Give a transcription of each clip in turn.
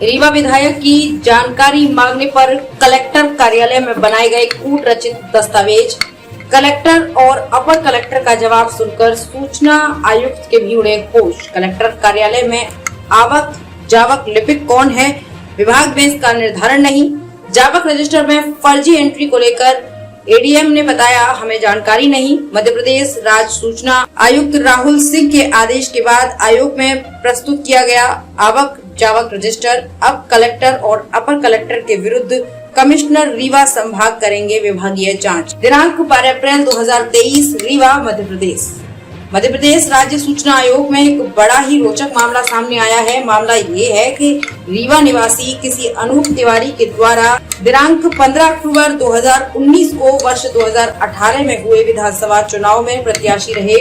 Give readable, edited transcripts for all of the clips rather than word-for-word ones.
रीवा विधायक की जानकारी मांगने पर कलेक्टर कार्यालय में बनाए गए कूट रचित दस्तावेज, कलेक्टर और अपर कलेक्टर का जवाब सुनकर सूचना आयुक्त के भी उड़े होश। कलेक्टर कार्यालय में आवक जावक लिपिक कौन है, विभाग में इसका निर्धारण नहीं। जावक रजिस्टर में फर्जी एंट्री को लेकर एडीएम ने बताया, हमें जानकारी नहीं। मध्य प्रदेश राज्य सूचना आयुक्त राहुल सिंह के आदेश के बाद आयोग में प्रस्तुत किया गया आवक जावक रजिस्टर अब कलेक्टर और अपर कलेक्टर के विरुद्ध कमिश्नर रीवा संभाग करेंगे विभागीय जांच। दिनांक 12 अप्रैल 2023 रीवा मध्य प्रदेश राज्य सूचना आयोग में एक बड़ा ही रोचक मामला सामने आया है। मामला ये है कि रीवा निवासी किसी अनूप तिवारी के द्वारा दिनांक 15 अक्टूबर 2019 को वर्ष 2018 में हुए विधानसभा चुनाव में प्रत्याशी रहे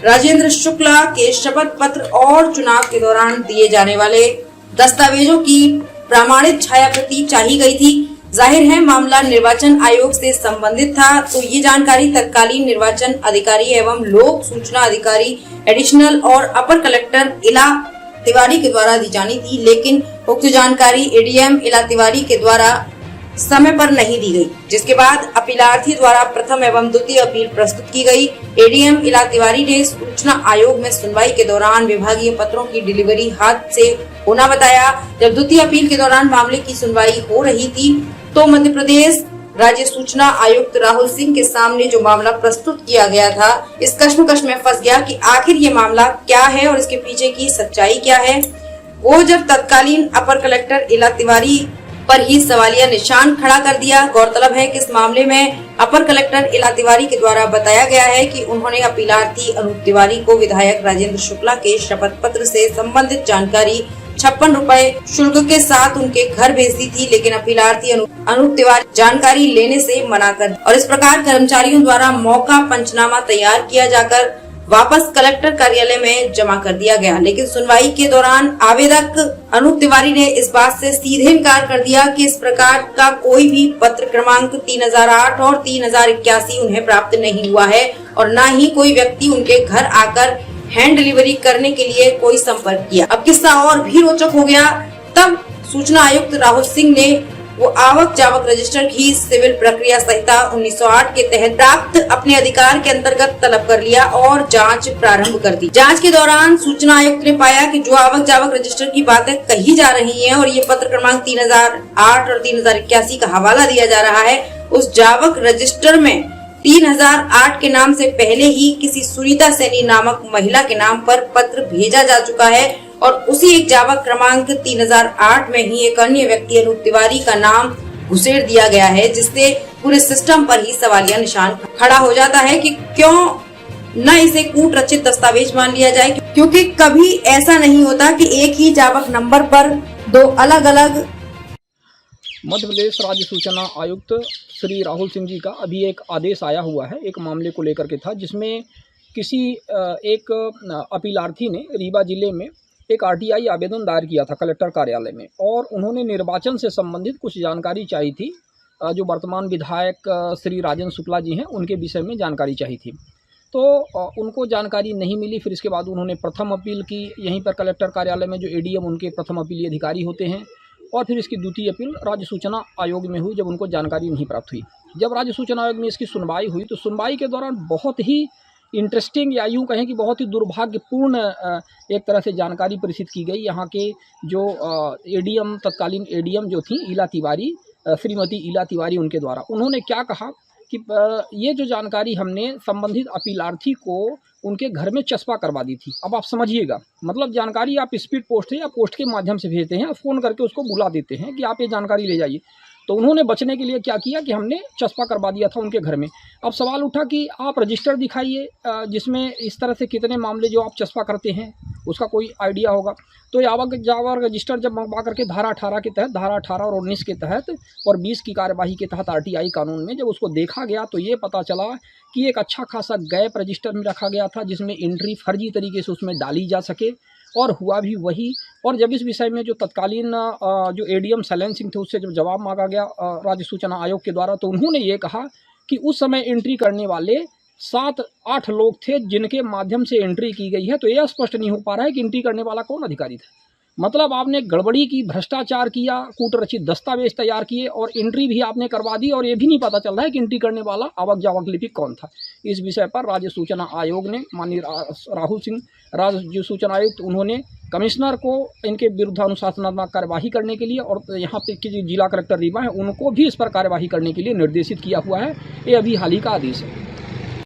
राजेंद्र शुक्ला के शपथ पत्र और चुनाव के दौरान दिए जाने वाले दस्तावेजों की प्रमाणित छायाप्रति चाही गई थी। जाहिर है मामला निर्वाचन आयोग से संबंधित था, तो ये जानकारी तत्कालीन निर्वाचन अधिकारी एवं लोक सूचना अधिकारी एडिशनल और अपर कलेक्टर इला तिवारी के द्वारा दी जानी थी, लेकिन उक्त जानकारी एडीएम इला तिवारी के द्वारा समय पर नहीं दी गई, जिसके बाद अपीलार्थी द्वारा प्रथम एवं द्वितीय अपील प्रस्तुत की गई। एडीएम इला तिवारी ने सूचना आयोग में सुनवाई के दौरान विभागीय पत्रों की डिलीवरी हाथ से होना बताया। जब द्वितीय अपील के दौरान मामले की सुनवाई हो रही थी तो मध्य प्रदेश राज्य सूचना आयुक्त राहुल सिंह के सामने जो मामला प्रस्तुत किया गया था, इस कश्मकश में फंस गया कि आखिर ये मामला क्या है और इसके पीछे की सच्चाई क्या है। वो जब तत्कालीन अपर कलेक्टर इला तिवारी पर ही सवालिया निशान खड़ा कर दिया। गौरतलब है कि इस मामले में अपर कलेक्टर इला तिवारी के द्वारा बताया गया है कि उन्होंने अपीलार्थी अनूप तिवारी को विधायक राजेंद्र शुक्ला के शपथ पत्र से संबंधित जानकारी 56 रुपए शुल्क के साथ उनके घर भेज दी थी, लेकिन अपीलार्थी अनूप तिवारी जानकारी लेने से मना कर और इस प्रकार कर्मचारियों द्वारा मौका पंचनामा तैयार किया जाकर वापस कलेक्टर कार्यालय में जमा कर दिया गया। लेकिन सुनवाई के दौरान आवेदक अनूप तिवारी ने इस बात से सीधे इनकार कर दिया कि इस प्रकार का कोई भी पत्र क्रमांक 3008 और 3081 उन्हें प्राप्त नहीं हुआ है और न ही कोई व्यक्ति उनके घर आकर हैंड डिलीवरी करने के लिए कोई संपर्क किया। अब किस्सा और भी रोचक हो गया। तब सूचना आयुक्त राहुल सिंह ने वो आवक जावक रजिस्टर की सिविल प्रक्रिया संहिता 1908 के तहत प्राप्त अपने अधिकार के अंतर्गत तलब कर लिया और जांच प्रारंभ कर दी। जांच के दौरान सूचना आयुक्त ने पाया कि जो आवक जावक रजिस्टर की बातें कही जा रही हैं और ये पत्र क्रमांक 3008 और 3081 का हवाला दिया जा रहा है, उस जावक रजिस्टर में 3008 के नाम से पहले ही किसी सुनीता सैनी नामक महिला के नाम पर पत्र भेजा जा चुका है और उसी एक जावक क्रमांक 3008 में ही एक अन्य व्यक्ति अनूप तिवारी का नाम घुसेड़ दिया गया है, जिससे पूरे सिस्टम पर ही सवालिया निशान खड़ा हो जाता है कि क्यों न इसे कूट रचित दस्तावेज मान लिया जाए, क्योंकि कभी ऐसा नहीं होता कि एक ही जावक नंबर पर दो अलग अलग। मध्य प्रदेश राज्य सूचना आयुक्त श्री राहुल सिंह जी का अभी एक आदेश आया हुआ है, एक मामले को लेकर के था, जिसमें किसी एक अपीलार्थी ने रीवा जिले में एक आरटीआई आवेदन दायर किया था कलेक्टर कार्यालय में और उन्होंने निर्वाचन से संबंधित कुछ जानकारी चाहिए थी। जो वर्तमान विधायक श्री राजेंद्र शुक्ला जी हैं उनके विषय में जानकारी चाहिए थी, तो उनको जानकारी नहीं मिली। फिर इसके बाद उन्होंने प्रथम अपील की यहीं पर कलेक्टर कार्यालय में, जो एडीएम उनके प्रथम अपीली अधिकारी होते हैं, और फिर इसकी द्वितीय अपील राज्य सूचना आयोग में हुई जब उनको जानकारी नहीं प्राप्त हुई। जब राज्य सूचना आयोग में इसकी सुनवाई हुई तो सुनवाई के दौरान बहुत ही इंटरेस्टिंग या यूँ कहें कि बहुत ही दुर्भाग्यपूर्ण एक तरह से जानकारी प्रेषित की गई। यहाँ के जो एडीएम तत्कालीन एडीएम जो थी इला तिवारी, श्रीमती इला तिवारी, उनके द्वारा उन्होंने क्या कहा कि ये जो जानकारी हमने संबंधित अपीलार्थी को उनके घर में चस्पा करवा दी थी। अब आप समझिएगा, मतलब जानकारी आप स्पीड पोस्ट से या पोस्ट के माध्यम से भेजते हैं, फ़ोन करके उसको बुला देते हैं कि आप ये जानकारी ले जाइए। तो उन्होंने बचने के लिए क्या किया कि हमने चस्पा करवा दिया था उनके घर में। अब सवाल उठा कि आप रजिस्टर दिखाइए जिसमें इस तरह से कितने मामले जो आप चस्पा करते हैं उसका कोई आइडिया होगा। तो आवक जावक रजिस्टर जब मंगवा करके धारा 18 के तहत, धारा 18 और 19 के तहत और 20 की कार्यवाही के तहत आरटीआई कानून में जब उसको देखा गया तो ये पता चला कि एक अच्छा खासा गैप रजिस्टर में रखा गया था, जिसमें एंट्री फर्जी तरीके से उसमें डाली जा सके, और हुआ भी वही। और जब इस विषय में जो तत्कालीन जो एडीएम सैलन सिंह थे उससे जब जवाब मांगा गया राज्य सूचना आयोग के द्वारा, तो उन्होंने ये कहा कि उस समय एंट्री करने वाले 7-8 लोग थे जिनके माध्यम से एंट्री की गई है। तो यह स्पष्ट नहीं हो पा रहा है कि एंट्री करने वाला कौन अधिकारी था। मतलब आपने गड़बड़ी की, भ्रष्टाचार किया, कूटरचित दस्तावेज तैयार किए और एंट्री भी आपने करवा दी और ये भी नहीं पता चल रहा है कि एंट्री करने वाला आवक जावक लिपिक कौन था। इस विषय पर राज्य सूचना आयोग ने माननीय राहुल सिंह, राज्य सूचना आयुक्त, उन्होंने कमिश्नर को इनके विरुद्ध अनुशासनात्मक कार्यवाही करने के लिए और यहाँ पे के जो जिला कलेक्टर रीवा है उनको भी इस पर कार्यवाही करने के लिए निर्देशित किया हुआ है। ये अभी हाल ही का आदेश है।